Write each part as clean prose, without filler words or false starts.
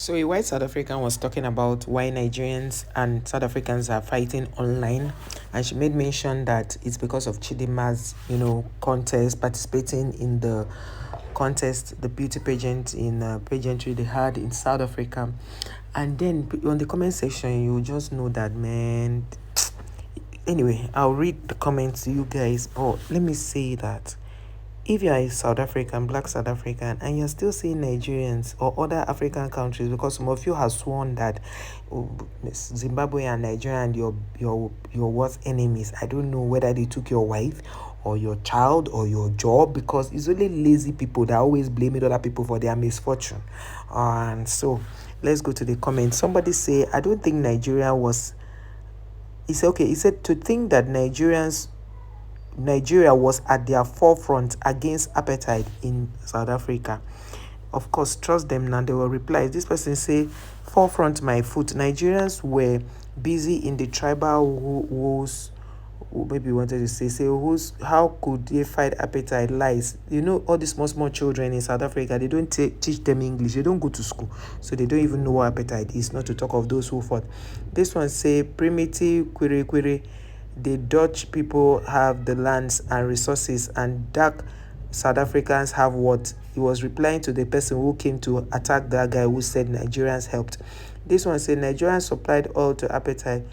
So a white South African was talking about why Nigerians and South Africans are fighting online, and she made mention that it's because of Chidima's, contest, participating in the contest, the beauty pageant in pageantry they had in South Africa, and then on the comment section you just know that, man. Anyway, I'll read the comments to you guys, but let me say that if you are a South African, black South African, and you're still seeing Nigerians or other African countries, because some of you have sworn that oh, Zimbabwe and Nigeria and your worst enemies. I don't know whether they took your wife or your child or your job, because it's only lazy people that always blame other people for their misfortune. And so let's go to the comments. Somebody say, I don't think Nigeria was. He said, okay, he said to think that Nigeria was at their forefront against apartheid in South Africa. Of course, trust them now. They will reply. This person say, forefront my foot. Nigerians were busy in the tribal wars. Maybe wanted to say who's how could they fight apartheid lies? All these small children in South Africa, they don't teach them English. They don't go to school, so they don't even know what apartheid is. Not to talk of those who fought. This one say primitive query. The Dutch people have the lands and resources, and dark South Africans have what? He was replying to the person who came to attack that guy who said Nigerians helped. This one said Nigerians supplied oil to apartheid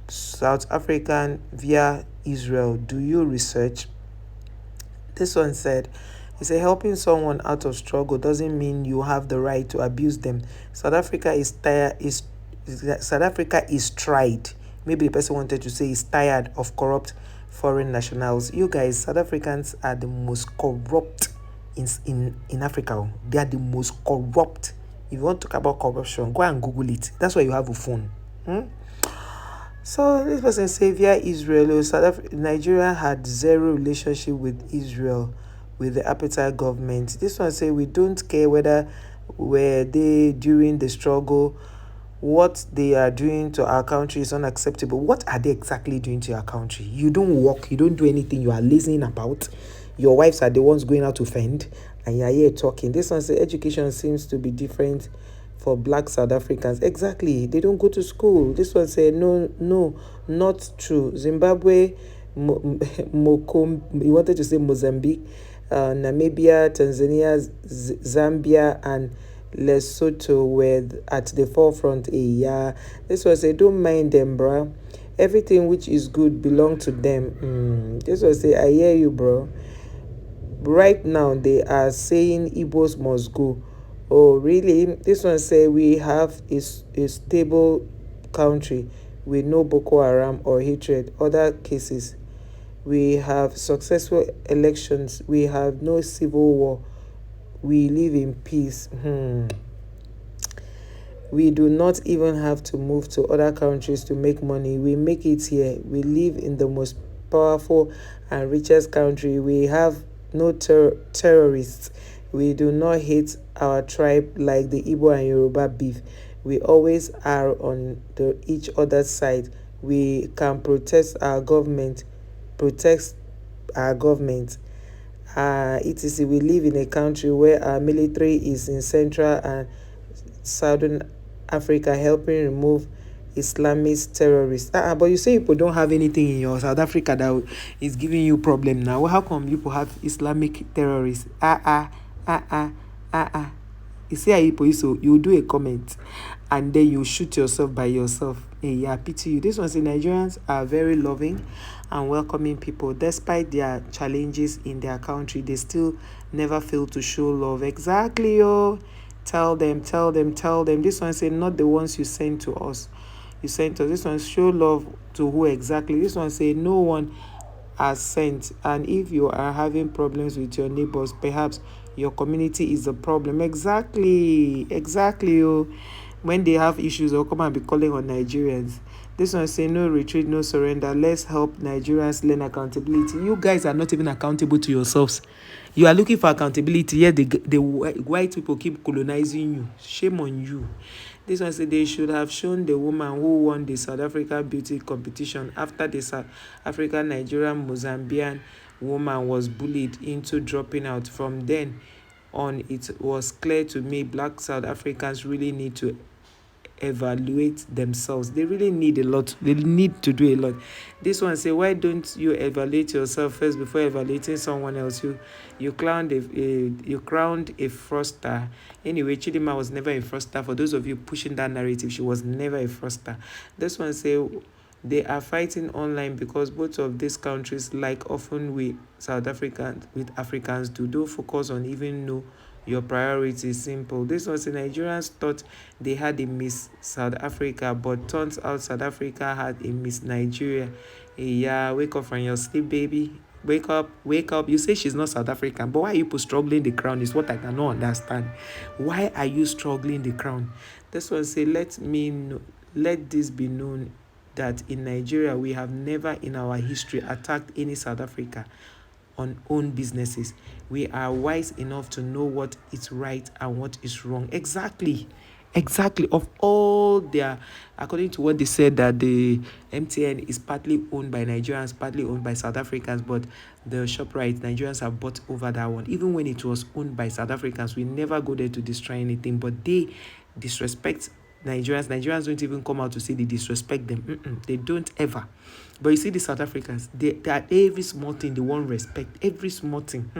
South African via Israel. Do you research? This one said, he said, helping someone out of struggle doesn't mean you have the right to abuse them. South Africa is tried. Maybe the person wanted to say is tired of corrupt foreign nationals. You guys, South Africans are the most corrupt in Africa. They are the most corrupt. If you want to talk about corruption, go and Google it. That's why you have a phone. So this person say via Israel, Nigeria had zero relationship with Israel, with the apartheid government. This one say we don't care whether were they during the struggle. What they are doing to our country is unacceptable. What are they exactly doing to your country? You don't work, you don't do anything, you are lazying about. Your wives are the ones going out to fend, and you are here talking. This one say education seems to be different for black South Africans. Exactly. They don't go to school. This one said, no, not true. Zimbabwe, he wanted to say Mozambique, Namibia, Tanzania, Zambia, and Lesotho were at the forefront. Yeah. This was say, don't mind them, bro. Everything which is good belong to them. This was say, I hear you, bro. Right now, they are saying Igbos must go. Oh, really? This one say we have a stable country with no Boko Haram or hatred. Other cases, we have successful elections. We have no civil war. We live in peace. We do not even have to move to other countries to make money. We make it here. We live in the most powerful and richest country. We have no terrorists. We do not hate our tribe like the Igbo and Yoruba beef. We always are on each other's side. We can protect our government. etc. We live in a country where our military is in Central and Southern Africa helping remove Islamist terrorists. But you say people don't have anything in your South Africa that is giving you problem now. Well, how come people have Islamic terrorists? You see how you so you do a comment and then you shoot yourself by yourself. Hey, yeah, pity you. This one say Nigerians are very loving and welcoming people. Despite their challenges in their country, they still never fail to show love. Exactly, oh. Tell them. This one say not the ones you sent to us. You sent us. This one show love to who exactly? This one say no one has sent. And if you are having problems with your neighbors, perhaps your community is the problem. Exactly. Oh. When they have issues, they'll come and be calling on Nigerians. This one say no retreat, no surrender. Let's help Nigerians learn accountability. You guys are not even accountable to yourselves. You are looking for accountability, yet the white people keep colonizing you. Shame on you. This one said they should have shown the woman who won the South African beauty competition after the South African Nigerian Mozambican woman was bullied into dropping out. From then on, it was clear to me Black South Africans really need to evaluate themselves. They really need a lot. They need to do a lot. This one say, why don't you evaluate yourself first before evaluating someone else? You crowned a fraudster. Anyway, Chidima was never a fraudster. For those of you pushing that narrative, she was never a fraudster. This one say, they are fighting online because both of these countries, like often with Africans do, don't focus on even know your priority is simple. This was the Nigerians thought they had a Miss South Africa, but turns out South Africa had a Miss Nigeria. Hey, yeah, wake up from your sleep, baby. Wake up, wake up. You say she's not South African, but why are you struggling the crown is what I cannot understand. Why are you struggling the crown? This one say, let this be known that in Nigeria, we have never in our history attacked any South Africa on own businesses. We are wise enough to know what is right and what is wrong. Exactly. Of all their, according to what they said, that the MTN is partly owned by Nigerians, partly owned by South Africans, but the ShopRite, Nigerians have bought over that one. Even when it was owned by South Africans, we never go there to destroy anything, but they disrespect Nigerians. Nigerians don't even come out to say they disrespect them. They don't ever. But you see the South Africans, they are every small thing they want respect. Every small thing.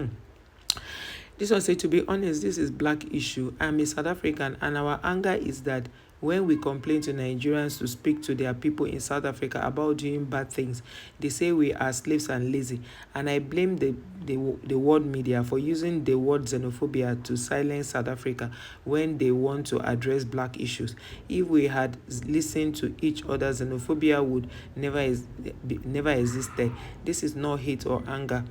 This one say, to be honest, this is black issue. I'm a South African, and our anger is that when we complain to Nigerians to speak to their people in South Africa about doing bad things, they say we are slaves and lazy. And I blame the world media for using the word xenophobia to silence South Africa when they want to address black issues. If we had listened to each other, xenophobia would never existed. This is not hate or anger,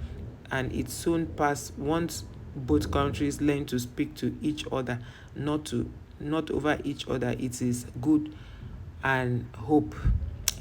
and it soon pass once both countries learn to speak to each other, not over each other. It is good and hope.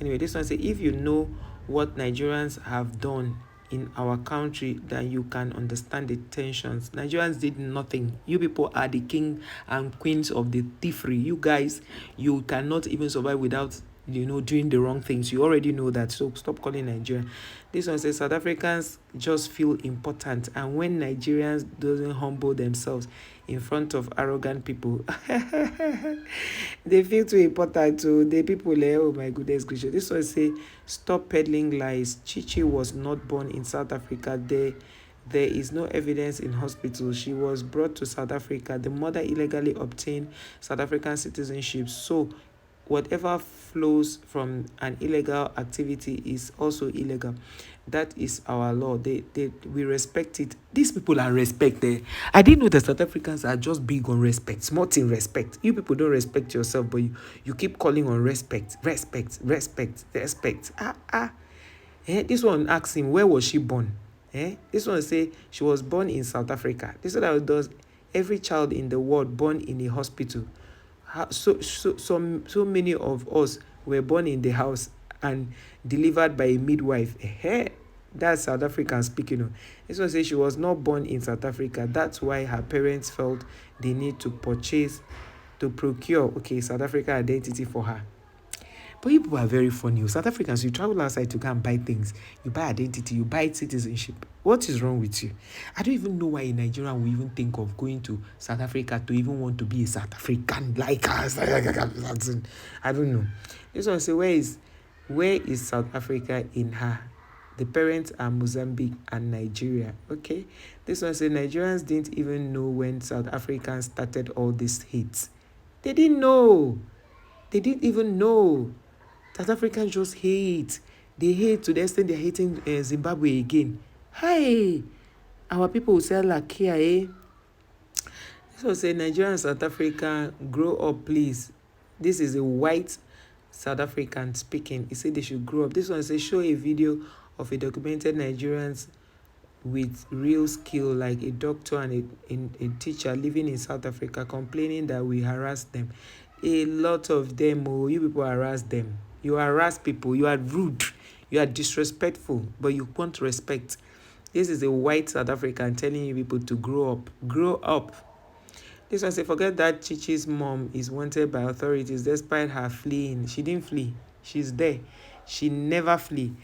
Anyway, this one say, if you know what Nigerians have done in our country, then you can understand the tensions. Nigerians did nothing. You people are the king and queens of the thievery. You guys, you cannot even survive without doing the wrong things. You already know that, so stop calling Nigeria. This one says, South Africans just feel important, and when Nigerians doesn't humble themselves in front of arrogant people, they feel too important to the people. Oh my goodness gracious. This one say, stop peddling lies. Chichi was not born in South Africa. There is no evidence in hospital. She was brought to South Africa. The mother illegally obtained South African citizenship. So whatever flows from an illegal activity is also illegal. That is our law. We respect it. These people are respected. I didn't know that South Africans are just big on respect. Small thing respect. You people don't respect yourself, but you keep calling on respect. This one asks him, where was she born? This one say she was born in South Africa. This is what does every child in the world born in a hospital. So many of us were born in the house and delivered by a midwife. That's South African speaking. This one says she was not born in South Africa. That's why her parents felt they need to procure South Africa identity for her. But you people are very funny. South Africans, you travel outside to go and buy things. You buy identity, you buy citizenship. What is wrong with you? I don't even know why a Nigerian will even think of going to South Africa to even want to be a South African like us. I don't know. This one say, where is South Africa in her? The parents are Mozambique and Nigeria. Okay. This one say, Nigerians didn't even know when South Africans started all this hate. They didn't know. They didn't even know. South Africans just hate. They hate to the extent they're hating Zimbabwe again. Hey, our people will say like here, This was say, Nigeria and South Africa, grow up, please. This is a white South African speaking. He said they should grow up. This one says, show a video of a documented Nigerians with real skill, like a doctor and a teacher living in South Africa, complaining that we harass them. A lot of them, you people harass them. You harass people. You are rude. You are disrespectful, but you want respect. This is a white South African telling you people to grow up. Grow up. This one say, forget that Chichi's mom is wanted by authorities despite her fleeing. She didn't flee. She's there. She never fled.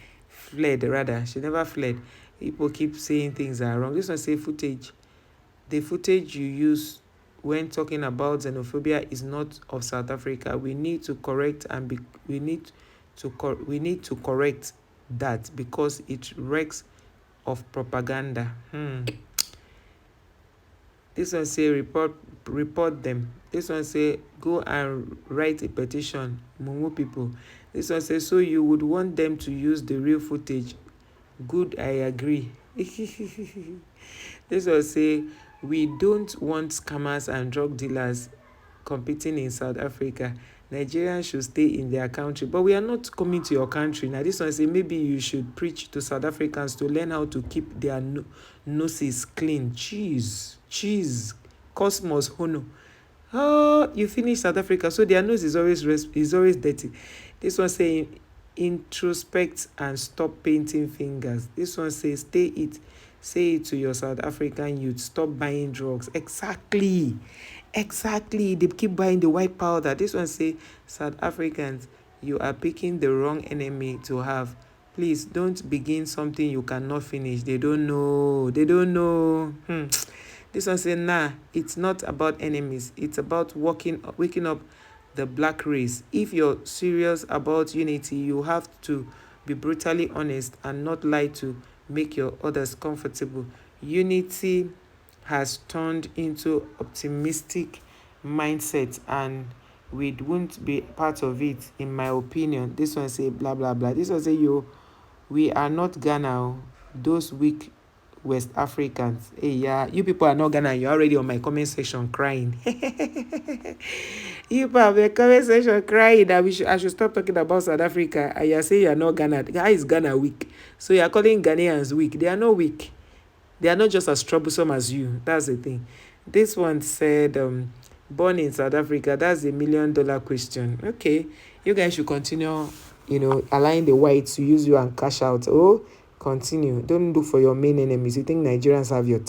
She never fled. People keep saying things are wrong. This one say footage the footage you use when talking about xenophobia is not of South Africa. We need to correct and be we need to correct that because it reeks of propaganda. This one say report them. This one say go and write a petition, mumu people. This one say so you would want them to use the real footage. Good, I agree. This one say we don't want scammers and drug dealers competing in South Africa. Nigerians should stay in their country. But we are not coming to your country. Now, this one say maybe you should preach to South Africans to learn how to keep their noses clean. Cheese. Cosmos, Hono. Oh, you finish South Africa, so their nose is always dirty. This one saying introspect and stop painting fingers. This one says say it to your South African youth, stop buying drugs. Exactly, they keep buying the white powder. This one say South Africans, you are picking the wrong enemy to have. Please don't begin something you cannot finish. They don't know. This one say nah, it's not about enemies, it's about waking up the black race. If you're serious about unity, you have to be brutally honest and not lie to make your others comfortable. Unity has turned into optimistic mindset and we won't be part of it, in my opinion. This one say blah blah blah. This one say we are not Ghana, those weak West Africans. Hey, yeah, you people are not Ghana. You're already on my comment section crying. You people have the comment section crying that I should stop talking about South Africa. And you say you are not Ghana. How is Ghana weak? So you are calling Ghanaians weak. They are not weak. They are not just as troublesome as you. That's the thing. This one said, born in South Africa. That's $1 million question. Okay, you guys should continue, allowing the whites to use you and cash out. Oh, continue. Don't look for your main enemies. You think Nigerians have your time?